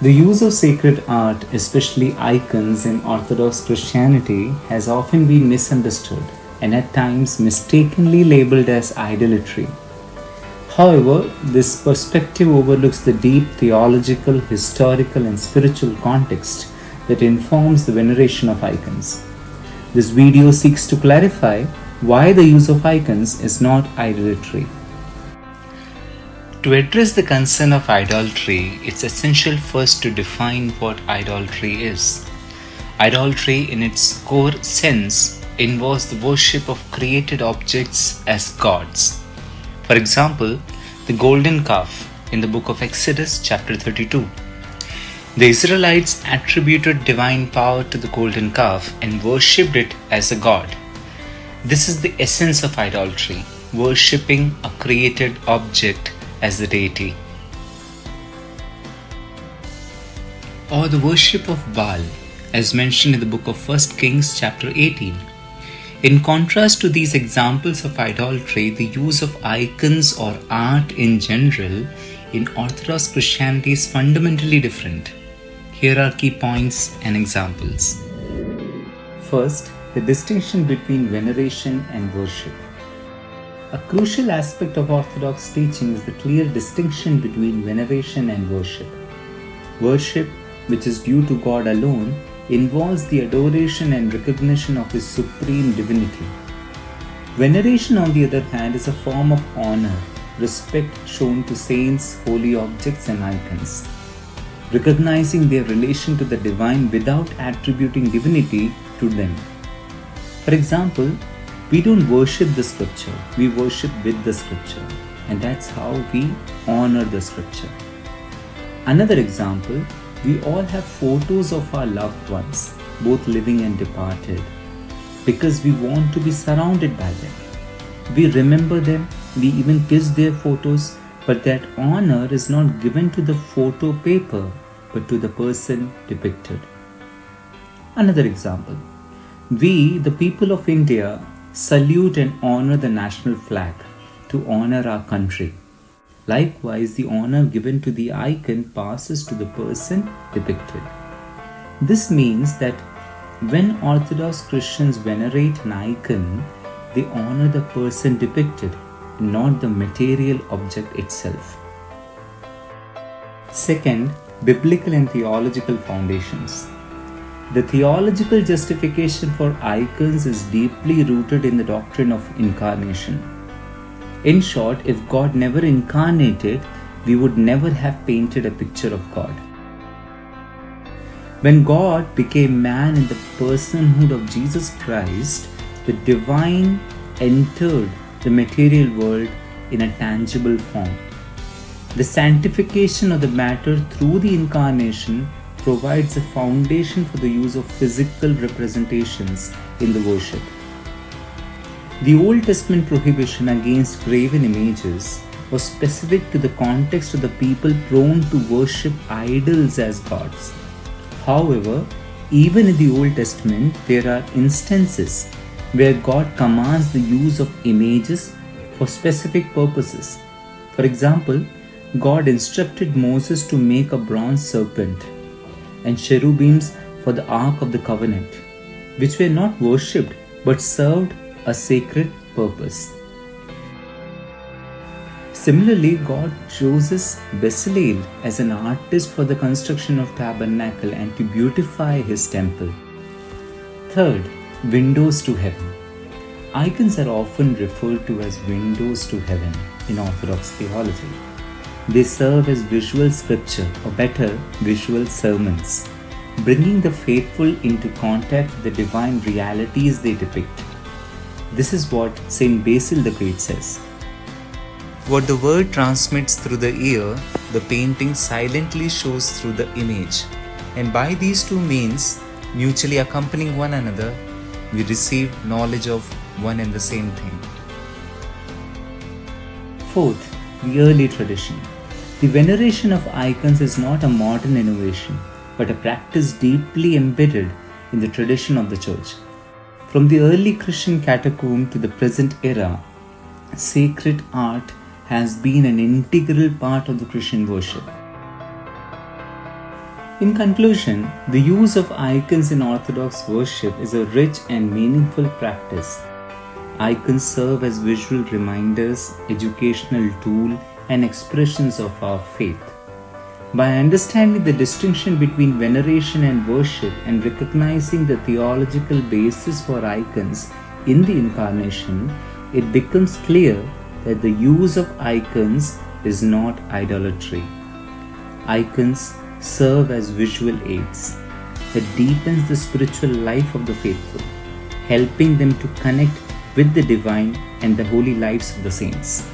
The use of sacred art, especially icons in Orthodox Christianity, has often been misunderstood and at times mistakenly labeled as idolatry. However, this perspective overlooks the deep theological, historical, and spiritual context that informs the veneration of icons. This video seeks to clarify why the use of icons is not idolatry. To address the concern of idolatry, it's essential first to define what idolatry is. Idolatry, in its core sense, involves the worship of created objects as gods. For example, the golden calf in the book of Exodus, chapter 32. The Israelites attributed divine power to the golden calf and worshipped it as a god. This is the essence of idolatry, worshipping a created object as the deity. Or the worship of Baal, as mentioned in the book of 1 Kings, chapter 18. In contrast to these examples of idolatry, the use of icons or art in general in Orthodox Christianity is fundamentally different. Here are key points and examples. First, the distinction between veneration and worship. A crucial aspect of Orthodox teaching is the clear distinction between veneration and worship. Worship, which is due to God alone, involves the adoration and recognition of His supreme divinity. Veneration, on the other hand, is a form of honor, respect shown to saints, holy objects, and icons, recognizing their relation to the divine without attributing divinity to them. For example, we don't worship the scripture, we worship with the scripture, and that's how we honor the scripture. Another example, we all have photos of our loved ones, both living and departed, because we want to be surrounded by them. We remember them, we even kiss their photos, but that honor is not given to the photo paper, but to the person depicted. Another example, we, the people of India, salute and honor the national flag to honor our country. Likewise, the honor given to the icon passes to the person depicted. This means that when Orthodox Christians venerate an icon, they honor the person depicted, not the material object itself. Second, biblical and theological foundations. The theological justification for icons is deeply rooted in the doctrine of incarnation. In short, if God never incarnated, we would never have painted a picture of God. When God became man in the personhood of Jesus Christ, the divine entered the material world in a tangible form. The sanctification of the matter through the incarnation provides a foundation for the use of physical representations in the worship. The Old Testament prohibition against graven images was specific to the context of the people prone to worship idols as gods. However, even in the Old Testament, there are instances where God commands the use of images for specific purposes. For example, God instructed Moses to make a bronze serpent and cherubims for the Ark of the Covenant, which were not worshipped but served a sacred purpose. Similarly, God chooses Bezalel as an artist for the construction of tabernacle and to beautify his temple. Third, windows to heaven. Icons are often referred to as windows to heaven in Orthodox theology. They serve as visual scripture, or better, visual sermons, bringing the faithful into contact with the divine realities they depict. This is what Saint Basil the Great says. What the word transmits through the ear, the painting silently shows through the image. And by these two means, mutually accompanying one another, we receive knowledge of one and the same thing. Fourth, the early tradition. The veneration of icons is not a modern innovation, but a practice deeply embedded in the tradition of the Church. From the early Christian catacomb to the present era, sacred art has been an integral part of the Christian worship. In conclusion, the use of icons in Orthodox worship is a rich and meaningful practice. Icons serve as visual reminders, educational tool, and expressions of our faith. By understanding the distinction between veneration and worship and recognizing the theological basis for icons in the Incarnation, it becomes clear that the use of icons is not idolatry. Icons serve as visual aids that deepens the spiritual life of the faithful, helping them to connect with the divine and the holy lives of the saints.